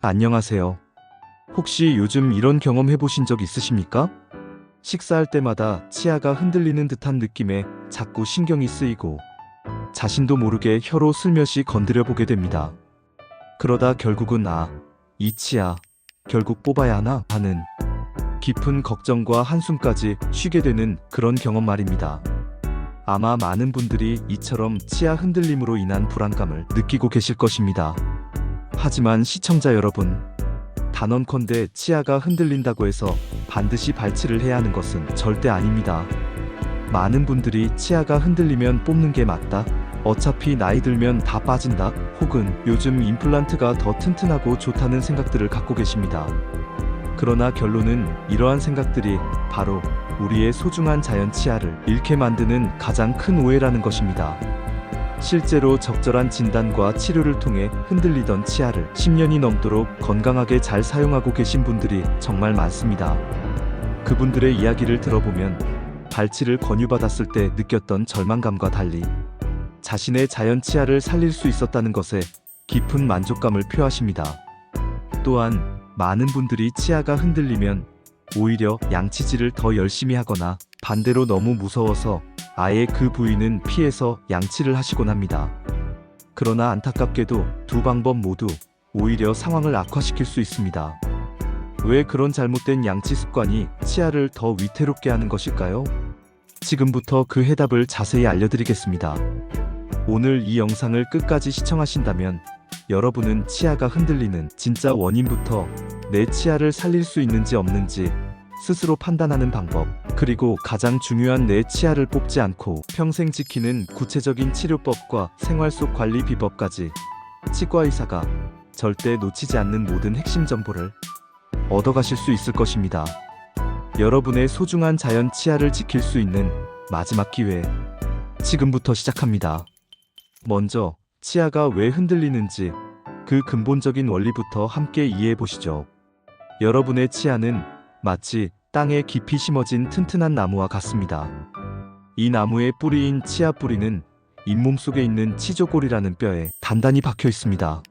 안녕하세요. 혹시 요즘 이런 경험 해보신 적 있으십니까? 식사할 때마다 치아가 흔들리는 듯한 느낌에 자꾸 신경이 쓰이고 자신도 모르게 혀로 슬며시 건드려 보게 됩니다. 그러다 결국은 이 치아 결국 뽑아야 하나 하는 깊은 걱정과 한숨까지 쉬게 되는 그런 경험 말입니다. 아마 많은 분들이 이처럼 치아 흔들림으로 인한 불안감을 느끼고 계실 것입니다. 하지만 시청자 여러분, 단언컨대 치아가 흔들린다고 해서 반드시 발치를 해야 하는 것은 절대 아닙니다. 많은 분들이 치아가 흔들리면 뽑는 게 맞다, 어차피 나이 들면 다 빠진다, 혹은 요즘 임플란트가 더 튼튼하고 좋다는 생각들을 갖고 계십니다. 그러나 결론은 이러한 생각들이 바로 우리의 소중한 자연 치아를 잃게 만드는 가장 큰 오해라는 것입니다. 실제로 적절한 진단과 치료를 통해 흔들리던 치아를 10년이 넘도록 건강하게 잘 사용하고 계신 분들이 정말 많습니다. 그분들의 이야기를 들어보면 발치를 권유받았을 때 느꼈던 절망감과 달리 자신의 자연 치아를 살릴 수 있었다는 것에 깊은 만족감을 표하십니다. 또한 많은 분들이 치아가 흔들리면 오히려 양치질을 더 열심히 하거나 반대로 너무 무서워서 아예 그 부위는 피해서 양치를 하시곤 합니다. 그러나 안타깝게도 두 방법 모두 오히려 상황을 악화시킬 수 있습니다. 왜 그런 잘못된 양치 습관이 치아를 더 위태롭게 하는 것일까요? 지금부터 그 해답을 자세히 알려드리겠습니다. 오늘 이 영상을 끝까지 시청하신다면 여러분은 치아가 흔들리는 진짜 원인부터 내 치아를 살릴 수 있는지 없는지 스스로 판단하는 방법, 그리고 가장 중요한 내 치아를 뽑지 않고 평생 지키는 구체적인 치료법과 생활 속 관리 비법까지 치과의사가 절대 놓치지 않는 모든 핵심 정보를 얻어가실 수 있을 것입니다. 여러분의 소중한 자연 치아를 지킬 수 있는 마지막 기회, 지금부터 시작합니다. 먼저 치아가 왜 흔들리는지 그 근본적인 원리부터 함께 이해해 보시죠. 여러분의 치아는 마치 땅에 깊이 심어진 튼튼한 나무와 같습니다. 이 나무의 뿌리인 치아 뿌리는 잇몸 속에 있는 치조골이라는 뼈에 단단히 박혀 있습니다.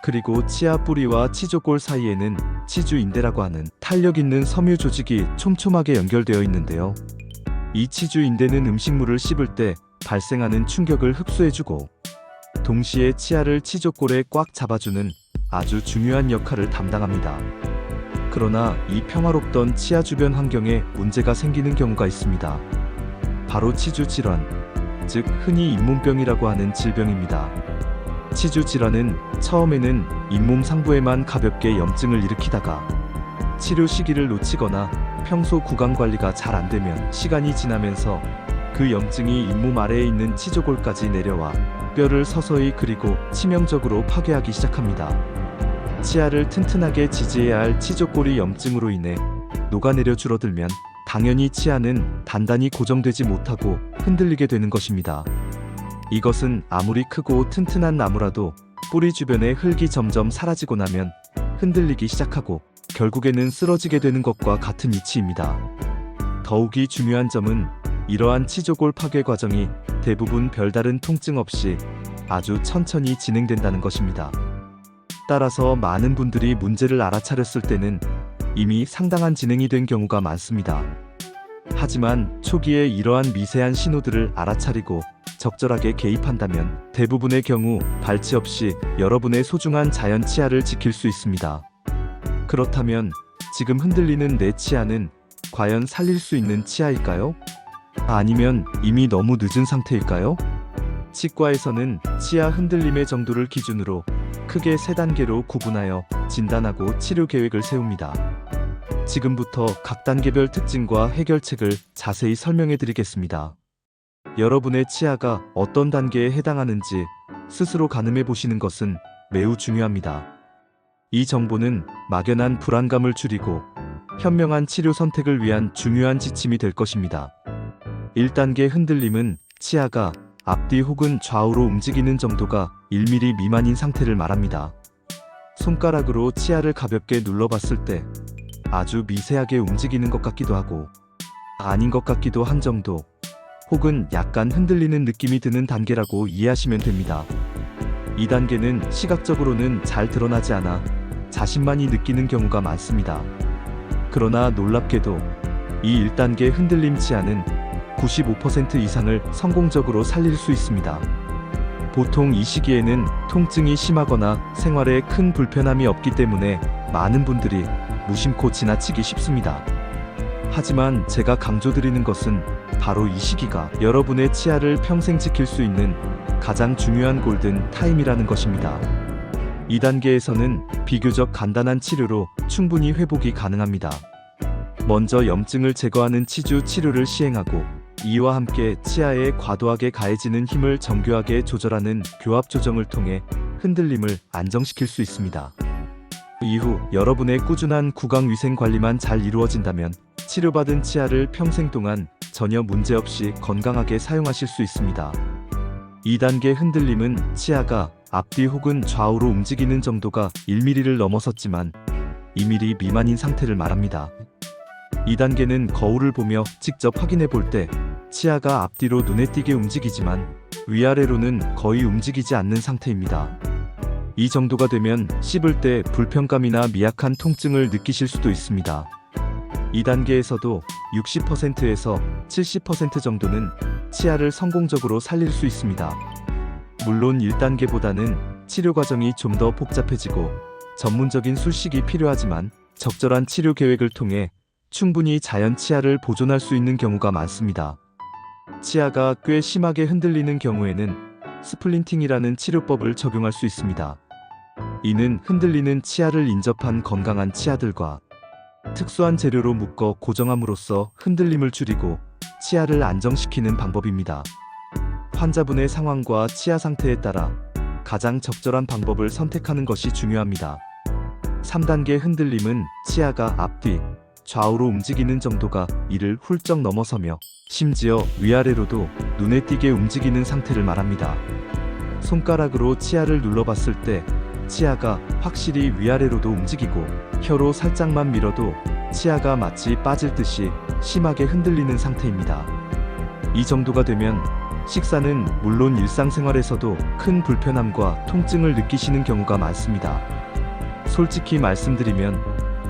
그리고 치아 뿌리와 치조골 사이에는 치주인대라고 하는 탄력 있는 섬유 조직이 촘촘하게 연결되어 있는데요. 이 치주인대는 음식물을 씹을 때 발생하는 충격을 흡수해주고 동시에 치아를 치조골에 꽉 잡아주는 아주 중요한 역할을 담당합니다. 그러나 이 평화롭던 치아 주변 환경에 문제가 생기는 경우가 있습니다. 바로 치주 질환, 즉 흔히 잇몸병이라고 하는 질병입니다. 치주 질환은 처음에는 잇몸 상부에만 가볍게 염증을 일으키다가 치료 시기를 놓치거나 평소 구강 관리가 잘 안되면 시간이 지나면서 그 염증이 잇몸 아래에 있는 치조골까지 내려와 뼈를 서서히 그리고 치명적으로 파괴하기 시작합니다. 치아를 튼튼하게 지지해야 할 치조골이 염증으로 인해 녹아내려 줄어들면 당연히 치아는 단단히 고정되지 못하고 흔들리게 되는 것입니다. 이것은 아무리 크고 튼튼한 나무라도 뿌리 주변의 흙이 점점 사라지고 나면 흔들리기 시작하고 결국에는 쓰러지게 되는 것과 같은 이치입니다. 더욱이 중요한 점은 이러한 치조골 파괴 과정이 대부분 별다른 통증 없이 아주 천천히 진행된다는 것입니다. 따라서 많은 분들이 문제를 알아차렸을 때는 이미 상당한 진행이 된 경우가 많습니다. 하지만 초기에 이러한 미세한 신호들을 알아차리고 적절하게 개입한다면 대부분의 경우 발치 없이 여러분의 소중한 자연 치아를 지킬 수 있습니다. 그렇다면 지금 흔들리는 내 치아는 과연 살릴 수 있는 치아일까요? 아니면 이미 너무 늦은 상태일까요? 치과에서는 치아 흔들림의 정도를 기준으로 크게 3단계로 구분하여 진단하고 치료 계획을 세웁니다. 지금부터 각 단계별 특징과 해결책을 자세히 설명해 드리겠습니다. 여러분의 치아가 어떤 단계에 해당하는지 스스로 가늠해 보시는 것은 매우 중요합니다. 이 정보는 막연한 불안감을 줄이고 현명한 치료 선택을 위한 중요한 지침이 될 것입니다. 1단계 흔들림은 치아가 앞뒤 혹은 좌우로 움직이는 정도가 1mm 미만인 상태를 말합니다. 손가락으로 치아를 가볍게 눌러봤을 때 아주 미세하게 움직이는 것 같기도 하고 아닌 것 같기도 한 정도, 혹은 약간 흔들리는 느낌이 드는 단계라고 이해하시면 됩니다. 이 단계는 시각적으로는 잘 드러나지 않아 자신만이 느끼는 경우가 많습니다. 그러나 놀랍게도 이 1단계 흔들림 치아는 95% 이상을 성공적으로 살릴 수 있습니다. 보통 이 시기에는 통증이 심하거나 생활에 큰 불편함이 없기 때문에 많은 분들이 무심코 지나치기 쉽습니다. 하지만 제가 강조드리는 것은 바로 이 시기가 여러분의 치아를 평생 지킬 수 있는 가장 중요한 골든 타임이라는 것입니다. 2단계에서는 비교적 간단한 치료로 충분히 회복이 가능합니다. 먼저 염증을 제거하는 치주 치료를 시행하고 이와 함께 치아에 과도하게 가해지는 힘을 정교하게 조절하는 교합 조정을 통해 흔들림을 안정시킬 수 있습니다. 이후 여러분의 꾸준한 구강 위생 관리만 잘 이루어진다면 치료받은 치아를 평생 동안 전혀 문제없이 건강하게 사용하실 수 있습니다. 2단계 흔들림은 치아가 앞뒤 혹은 좌우로 움직이는 정도가 1mm를 넘어섰지만 2mm 미만인 상태를 말합니다. 2단계는 거울을 보며 직접 확인해 볼 때 치아가 앞뒤로 눈에 띄게 움직이지만 위아래로는 거의 움직이지 않는 상태입니다. 이 정도가 되면 씹을 때 불편감이나 미약한 통증을 느끼실 수도 있습니다. 2단계에서도 60%에서 70% 정도는 치아를 성공적으로 살릴 수 있습니다. 물론 1단계보다는 치료 과정이 좀 더 복잡해지고 전문적인 술식이 필요하지만 적절한 치료 계획을 통해 충분히 자연 치아를 보존할 수 있는 경우가 많습니다. 치아가 꽤 심하게 흔들리는 경우에는 스플린팅이라는 치료법을 적용할 수 있습니다. 이는 흔들리는 치아를 인접한 건강한 치아들과 특수한 재료로 묶어 고정함으로써 흔들림을 줄이고 치아를 안정시키는 방법입니다. 환자분의 상황과 치아 상태에 따라 가장 적절한 방법을 선택하는 것이 중요합니다. 3단계 흔들림은 치아가 앞뒤, 좌우로 움직이는 정도가 이를 훌쩍 넘어서며 심지어 위아래로도 눈에 띄게 움직이는 상태를 말합니다. 손가락으로 치아를 눌러봤을 때 치아가 확실히 위아래로도 움직이고 혀로 살짝만 밀어도 치아가 마치 빠질 듯이 심하게 흔들리는 상태입니다. 이 정도가 되면 식사는 물론 일상생활에서도 큰 불편함과 통증을 느끼시는 경우가 많습니다. 솔직히 말씀드리면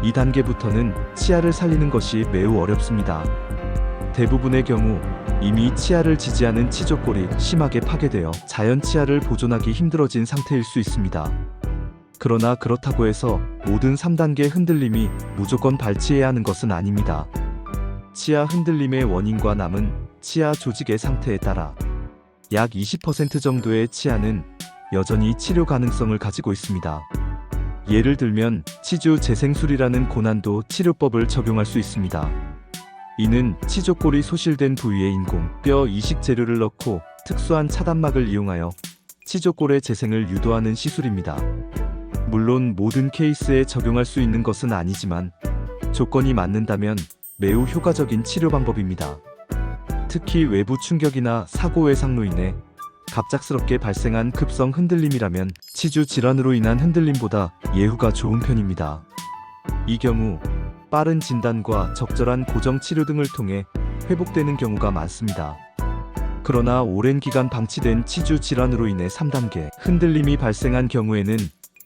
2단계부터는 치아를 살리는 것이 매우 어렵습니다. 대부분의 경우 이미 치아를 지지하는 치조골이 심하게 파괴되어 자연 치아를 보존하기 힘들어진 상태일 수 있습니다. 그러나 그렇다고 해서 모든 3단계 흔들림이 무조건 발치해야 하는 것은 아닙니다. 치아 흔들림의 원인과 남은 치아 조직의 상태에 따라 약 20% 정도의 치아는 여전히 치료 가능성을 가지고 있습니다. 예를 들면 치주 재생술이라는 고난도 치료법을 적용할 수 있습니다. 이는 치조골이 소실된 부위에 인공 뼈 이식 재료를 넣고 특수한 차단막을 이용하여 치조골의 재생을 유도하는 시술입니다. 물론 모든 케이스에 적용할 수 있는 것은 아니지만 조건이 맞는다면 매우 효과적인 치료 방법입니다. 특히 외부 충격이나 사고 외상로 인해 갑작스럽게 발생한 급성 흔들림이라면 치주 질환으로 인한 흔들림보다 예후가 좋은 편입니다. 이 경우 빠른 진단과 적절한 고정 치료 등을 통해 회복되는 경우가 많습니다. 그러나 오랜 기간 방치된 치주 질환으로 인해 3단계 흔들림이 발생한 경우에는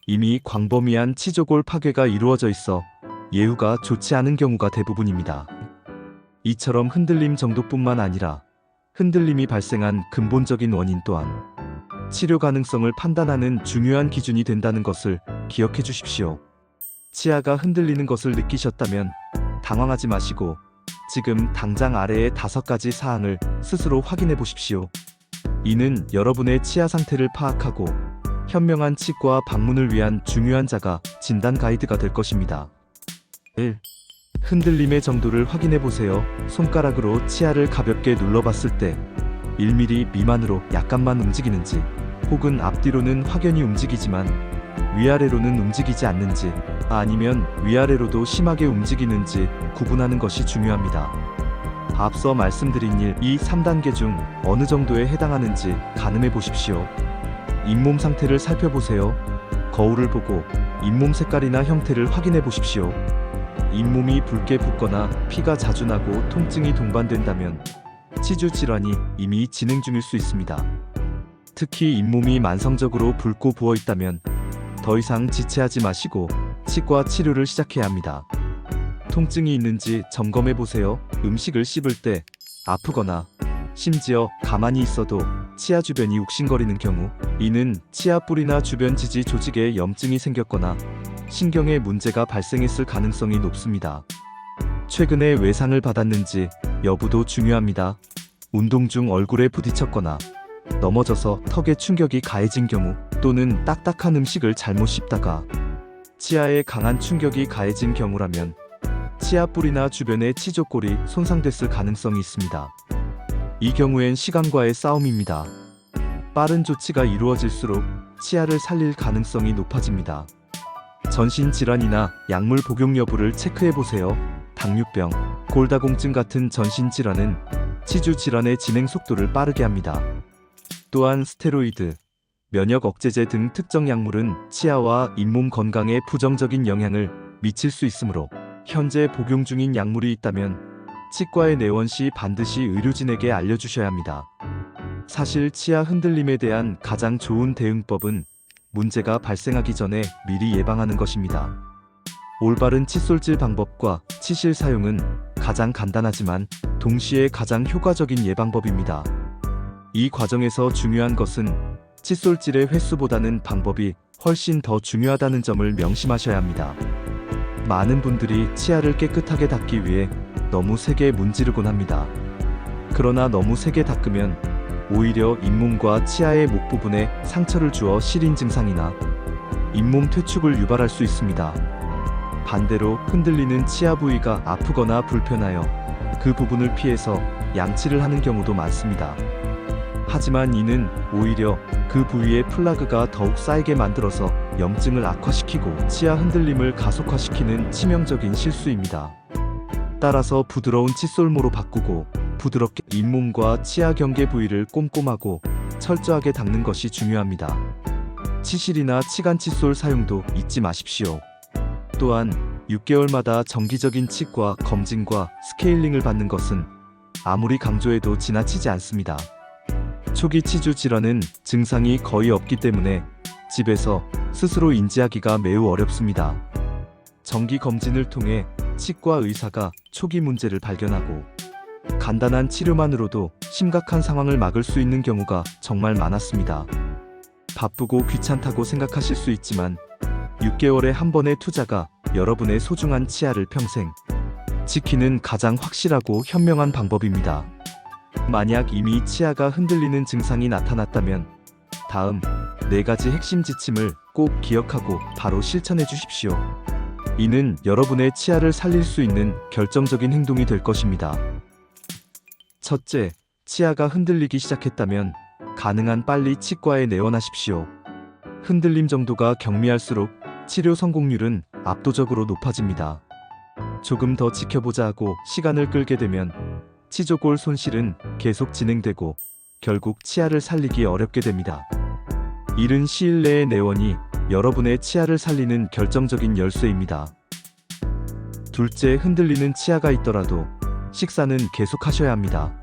이미 광범위한 치조골 파괴가 이루어져 있어 예후가 좋지 않은 경우가 대부분입니다. 이처럼 흔들림 정도뿐만 아니라 흔들림이 발생한 근본적인 원인 또한 치료 가능성을 판단하는 중요한 기준이 된다는 것을 기억해 주십시오. 치아가 흔들리는 것을 느끼셨다면 당황하지 마시고 지금 당장 아래의 5가지 사항을 스스로 확인해 보십시오. 이는 여러분의 치아 상태를 파악하고 현명한 치과 방문을 위한 중요한 자가 진단 가이드가 될 것입니다. 1. 흔들림의 정도를 확인해 보세요. 손가락으로 치아를 가볍게 눌러봤을 때 1mm 미만으로 약간만 움직이는지, 혹은 앞뒤로는 확연히 움직이지만 위아래로는 움직이지 않는지, 아니면 위아래로도 심하게 움직이는지 구분하는 것이 중요합니다. 앞서 말씀드린 1, 2, 3단계 중 어느 정도에 해당하는지 가늠해 보십시오. 잇몸 상태를 살펴보세요. 거울을 보고 잇몸 색깔이나 형태를 확인해 보십시오. 잇몸이 붉게 붓거나 피가 자주 나고 통증이 동반된다면 치주 질환이 이미 진행 중일 수 있습니다. 특히 잇몸이 만성적으로 붉고 부어 있다면 더 이상 지체하지 마시고 치과 치료를 시작해야 합니다. 통증이 있는지 점검해 보세요. 음식을 씹을 때 아프거나 심지어 가만히 있어도 치아 주변이 욱신거리는 경우, 이는 치아 뿌리나 주변 지지 조직에 염증이 생겼거나 신경에 문제가 발생했을 가능성이 높습니다. 최근에 외상을 받았는지 여부도 중요합니다. 운동 중 얼굴에 부딪혔거나 넘어져서 턱에 충격이 가해진 경우, 또는 딱딱한 음식을 잘못 씹다가 치아에 강한 충격이 가해진 경우라면 치아 뿌리나 주변의 치조골이 손상됐을 가능성이 있습니다. 이 경우엔 시간과의 싸움입니다. 빠른 조치가 이루어질수록 치아를 살릴 가능성이 높아집니다. 전신 질환이나 약물 복용 여부를 체크해 보세요. 당뇨병, 골다공증 같은 전신 질환은 치주 질환의 진행 속도를 빠르게 합니다. 또한 스테로이드, 면역 억제제 등 특정 약물은 치아와 잇몸 건강에 부정적인 영향을 미칠 수 있으므로, 현재 복용 중인 약물이 있다면 치과에 내원 시 반드시 의료진에게 알려주셔야 합니다. 사실 치아 흔들림에 대한 가장 좋은 대응법은 문제가 발생하기 전에 미리 예방하는 것입니다. 올바른 칫솔질 방법과 치실 사용은 가장 간단하지만 동시에 가장 효과적인 예방법입니다. 이 과정에서 중요한 것은 칫솔질의 횟수보다는 방법이 훨씬 더 중요하다는 점을 명심하셔야 합니다. 많은 분들이 치아를 깨끗하게 닦기 위해 너무 세게 문지르곤 합니다. 그러나 너무 세게 닦으면 오히려 잇몸과 치아의 목 부분에 상처를 주어 시린 증상이나 잇몸 퇴축을 유발할 수 있습니다. 반대로 흔들리는 치아 부위가 아프거나 불편하여 그 부분을 피해서 양치를 하는 경우도 많습니다. 하지만 이는 오히려 그 부위의 플라그가 더욱 쌓이게 만들어서 염증을 악화시키고 치아 흔들림을 가속화시키는 치명적인 실수입니다. 따라서 부드러운 칫솔모로 바꾸고 부드럽게 잇몸과 치아 경계 부위를 꼼꼼하고 철저하게 닦는 것이 중요합니다. 치실이나 치간 칫솔 사용도 잊지 마십시오. 또한 6개월마다 정기적인 치과 검진과 스케일링을 받는 것은 아무리 강조해도 지나치지 않습니다. 초기 치주 질환은 증상이 거의 없기 때문에 집에서 스스로 인지하기가 매우 어렵습니다. 정기 검진을 통해 치과 의사가 초기 문제를 발견하고 간단한 치료만으로도 심각한 상황을 막을 수 있는 경우가 정말 많았습니다. 바쁘고 귀찮다고 생각하실 수 있지만 6개월에 한 번의 투자가 여러분의 소중한 치아를 평생 지키는 가장 확실하고 현명한 방법입니다. 만약 이미 치아가 흔들리는 증상이 나타났다면 다음 4가지 핵심 지침을 꼭 기억하고 바로 실천해 주십시오. 이는 여러분의 치아를 살릴 수 있는 결정적인 행동이 될 것입니다. 첫째, 치아가 흔들리기 시작했다면 가능한 빨리 치과에 내원하십시오. 흔들림 정도가 경미할수록 치료 성공률은 압도적으로 높아집니다. 조금 더 지켜보자 하고 시간을 끌게 되면 치조골 손실은 계속 진행되고 결국 치아를 살리기 어렵게 됩니다. 이른 시일 내의 내원이 여러분의 치아를 살리는 결정적인 열쇠입니다. 둘째, 흔들리는 치아가 있더라도 식사는 계속 하셔야 합니다.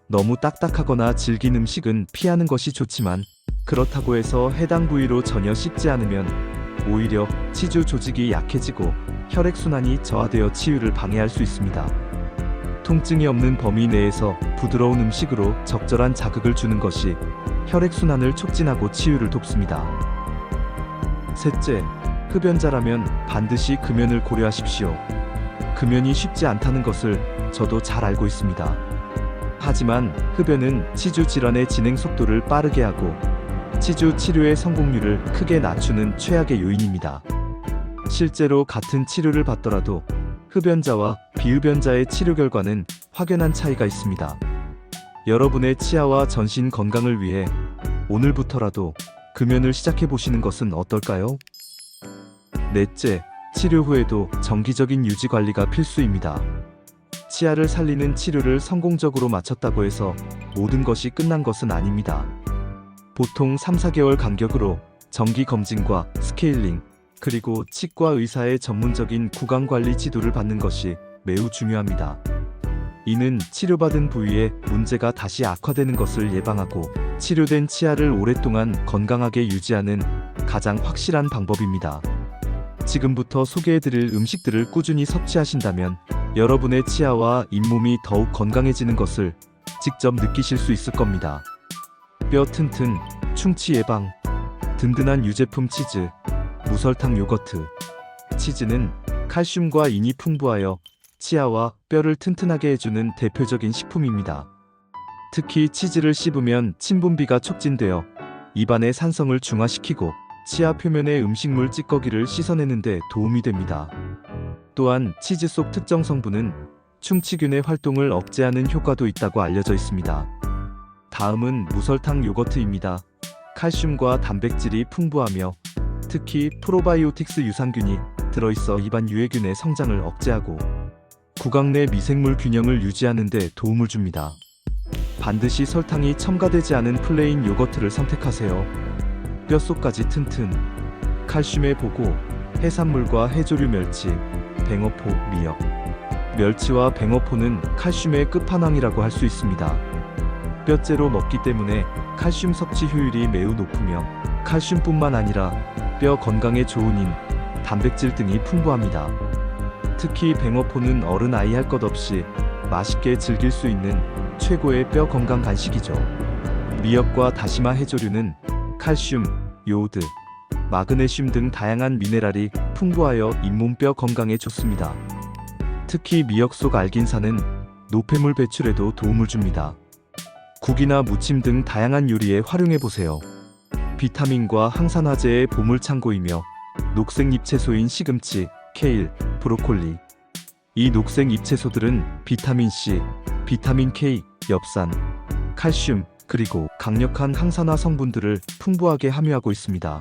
너무 딱딱하거나 질긴 음식은 피하는 것이 좋지만 그렇다고 해서 해당 부위로 전혀 씹지 않으면 오히려 치주 조직이 약해지고 혈액순환이 저하되어 치유를 방해할 수 있습니다. 통증이 없는 범위 내에서 부드러운 음식으로 적절한 자극을 주는 것이 혈액순환을 촉진하고 치유를 돕습니다. 셋째, 흡연자라면 반드시 금연을 고려하십시오. 금연이 쉽지 않다는 것을 저도 잘 알고 있습니다. 하지만 흡연은 치주 질환의 진행 속도를 빠르게 하고 치주 치료의 성공률을 크게 낮추는 최악의 요인입니다. 실제로 같은 치료를 받더라도 흡연자와 비흡연자의 치료 결과는 확연한 차이가 있습니다. 여러분의 치아와 전신 건강을 위해 오늘부터라도 금연을 시작해 보시는 것은 어떨까요? 넷째, 치료 후에도 정기적인 유지 관리가 필수입니다. 치아를 살리는 치료를 성공적으로 마쳤다고 해서 모든 것이 끝난 것은 아닙니다. 보통 3-4개월 간격으로 정기 검진과 스케일링, 그리고 치과 의사의 전문적인 구강관리 지도를 받는 것이 매우 중요합니다. 이는 치료받은 부위에 문제가 다시 악화되는 것을 예방하고 치료된 치아를 오랫동안 건강하게 유지하는 가장 확실한 방법입니다. 지금부터 소개해드릴 음식들을 꾸준히 섭취하신다면 여러분의 치아와 잇몸이 더욱 건강해지는 것을 직접 느끼실 수 있을 겁니다. 뼈 튼튼, 충치 예방, 든든한 유제품 치즈, 무설탕 요거트. 치즈는 칼슘과 인이 풍부하여 치아와 뼈를 튼튼하게 해주는 대표적인 식품입니다. 특히 치즈를 씹으면 침분비가 촉진되어 입안의 산성을 중화시키고 치아 표면의 음식물 찌꺼기를 씻어내는 데 도움이 됩니다. 또한 치즈 속 특정 성분은 충치균의 활동을 억제하는 효과도 있다고 알려져 있습니다. 다음은 무설탕 요거트입니다. 칼슘과 단백질이 풍부하며 특히 프로바이오틱스 유산균이 들어있어 입안 유해균의 성장을 억제하고 구강 내 미생물 균형을 유지하는 데 도움을 줍니다. 반드시 설탕이 첨가되지 않은 플레인 요거트를 선택하세요. 뼛속까지 튼튼, 칼슘의 보고, 해산물과 해조류 멸치, 뱅어포, 미역. 멸치와 뱅어포는 칼슘의 끝판왕이라고 할 수 있습니다. 뼈째로 먹기 때문에 칼슘 섭취 효율이 매우 높으며 칼슘뿐만 아니라 뼈 건강에 좋은 인, 단백질 등이 풍부합니다. 특히 뱅어포는 어른 아이 할 것 없이 맛있게 즐길 수 있는 최고의 뼈 건강 간식이죠. 미역과 다시마 해조류는 칼슘, 요오드, 마그네슘 등 다양한 미네랄이 풍부하여 잇몸뼈 건강에 좋습니다. 특히 미역 속 알긴산은 노폐물 배출에도 도움을 줍니다. 국이나 무침 등 다양한 요리에 활용해보세요. 비타민과 항산화제의 보물창고이며 녹색 잎채소인 시금치, 케일, 브로콜리. 이 녹색 잎채소들은 비타민C, 비타민 K, 엽산, 칼슘, 그리고 강력한 항산화 성분들을 풍부하게 함유하고 있습니다.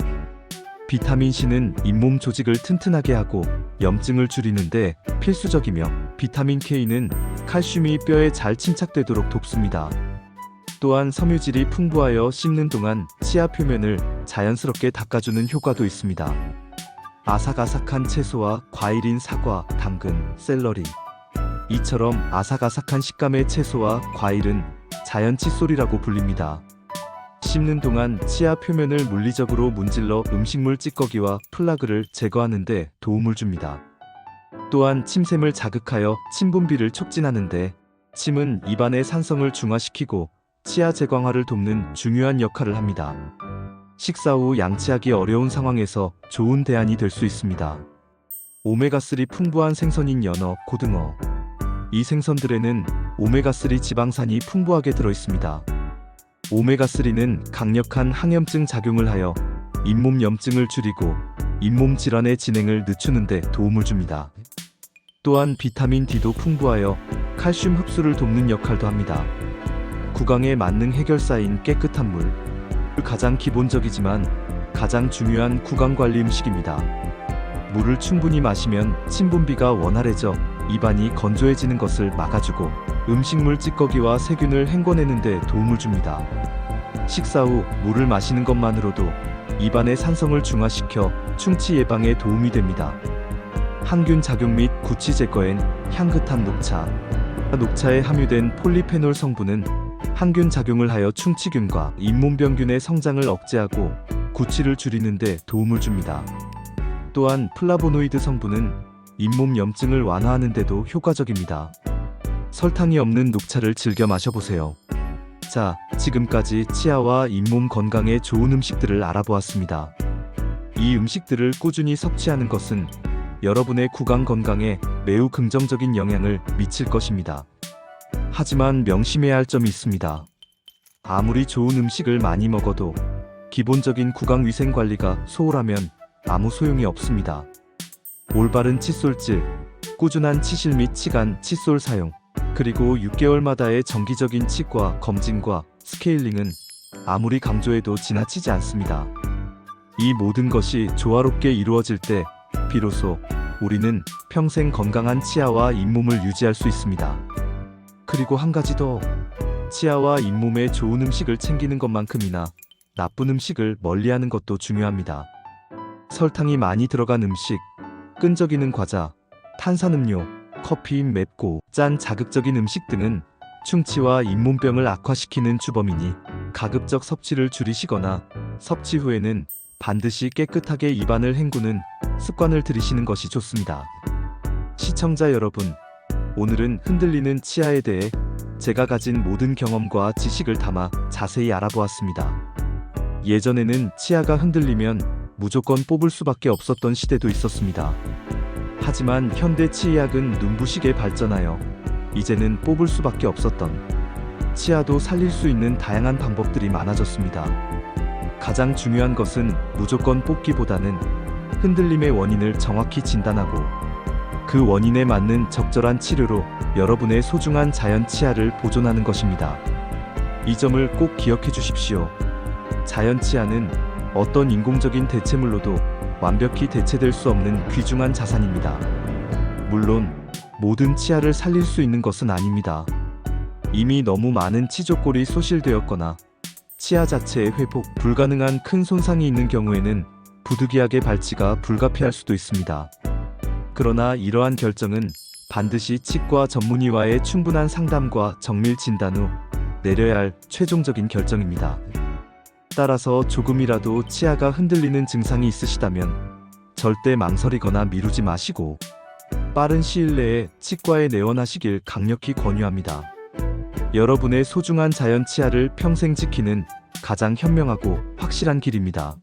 비타민C는 잇몸 조직을 튼튼하게 하고 염증을 줄이는데 필수적이며 비타민 K는 칼슘이 뼈에 잘 침착되도록 돕습니다. 또한 섬유질이 풍부하여 씹는 동안 치아 표면을 자연스럽게 닦아주는 효과도 있습니다. 아삭아삭한 채소와 과일인 사과, 당근, 샐러리. 이처럼 아삭아삭한 식감의 채소와 과일은 자연 칫솔이라고 불립니다. 씹는 동안 치아 표면을 물리적으로 문질러 음식물 찌꺼기와 플라그를 제거하는 데 도움을 줍니다. 또한 침샘을 자극하여 침분비를 촉진하는데 침은 입안의 산성을 중화시키고 치아 재광화를 돕는 중요한 역할을 합니다. 식사 후 양치하기 어려운 상황에서 좋은 대안이 될 수 있습니다. 오메가3 풍부한 생선인 연어, 고등어. 이 생선들에는 오메가3 지방산이 풍부하게 들어있습니다. 오메가3는 강력한 항염증 작용을 하여 잇몸 염증을 줄이고 잇몸 질환의 진행을 늦추는 데 도움을 줍니다. 또한 비타민 D도 풍부하여 칼슘 흡수를 돕는 역할도 합니다. 구강의 만능 해결사인 깨끗한 물. 가장 기본적이지만 가장 중요한 구강관리 음식입니다. 물을 충분히 마시면 침분비가 원활해져 입안이 건조해지는 것을 막아주고 음식물 찌꺼기와 세균을 헹궈내는 데 도움을 줍니다. 식사 후 물을 마시는 것만으로도 입안의 산성을 중화시켜 충치 예방에 도움이 됩니다. 항균 작용 및 구취 제거엔 향긋한 녹차. 녹차에 함유된 폴리페놀 성분은 항균 작용을 하여 충치균과 잇몸병균의 성장을 억제하고 구취를 줄이는 데 도움을 줍니다. 또한 플라보노이드 성분은 잇몸 염증을 완화하는 데도 효과적입니다. 설탕이 없는 녹차를 즐겨 마셔보세요. 자, 지금까지 치아와 잇몸 건강에 좋은 음식들을 알아보았습니다. 이 음식들을 꾸준히 섭취하는 것은 여러분의 구강 건강에 매우 긍정적인 영향을 미칠 것입니다. 하지만 명심해야 할 점이 있습니다. 아무리 좋은 음식을 많이 먹어도 기본적인 구강 위생 관리가 소홀하면 아무 소용이 없습니다. 올바른 칫솔질, 꾸준한 치실 및 치간 칫솔 사용, 그리고 6개월마다의 정기적인 치과 검진과 스케일링은 아무리 강조해도 지나치지 않습니다. 이 모든 것이 조화롭게 이루어질 때 비로소 우리는 평생 건강한 치아와 잇몸을 유지할 수 있습니다. 그리고 한 가지 더, 치아와 잇몸에 좋은 음식을 챙기는 것만큼이나 나쁜 음식을 멀리하는 것도 중요합니다. 설탕이 많이 들어간 음식, 끈적이는 과자, 탄산음료, 커피, 맵고 짠 자극적인 음식 등은 충치와 잇몸병을 악화시키는 주범이니 가급적 섭취를 줄이시거나 섭취 후에는 반드시 깨끗하게 입안을 헹구는 습관을 들이시는 것이 좋습니다. 시청자 여러분, 오늘은 흔들리는 치아에 대해 제가 가진 모든 경험과 지식을 담아 자세히 알아보았습니다. 예전에는 치아가 흔들리면 무조건 뽑을 수밖에 없었던 시대도 있었습니다. 하지만 현대 치의학은 눈부시게 발전하여 이제는 뽑을 수밖에 없었던 치아도 살릴 수 있는 다양한 방법들이 많아졌습니다. 가장 중요한 것은 무조건 뽑기보다는 흔들림의 원인을 정확히 진단하고 그 원인에 맞는 적절한 치료로 여러분의 소중한 자연 치아를 보존하는 것입니다. 이 점을 꼭 기억해 주십시오. 자연 치아는 어떤 인공적인 대체물로도 완벽히 대체될 수 없는 귀중한 자산입니다. 물론 모든 치아를 살릴 수 있는 것은 아닙니다. 이미 너무 많은 치조골이 소실되었거나 치아 자체의 회복 불가능한 큰 손상이 있는 경우에는 부득이하게 발치가 불가피할 수도 있습니다. 그러나 이러한 결정은 반드시 치과 전문의와의 충분한 상담과 정밀 진단 후 내려야 할 최종적인 결정입니다. 따라서 조금이라도 치아가 흔들리는 증상이 있으시다면 절대 망설이거나 미루지 마시고 빠른 시일 내에 치과에 내원하시길 강력히 권유합니다. 여러분의 소중한 자연 치아를 평생 지키는 가장 현명하고 확실한 길입니다.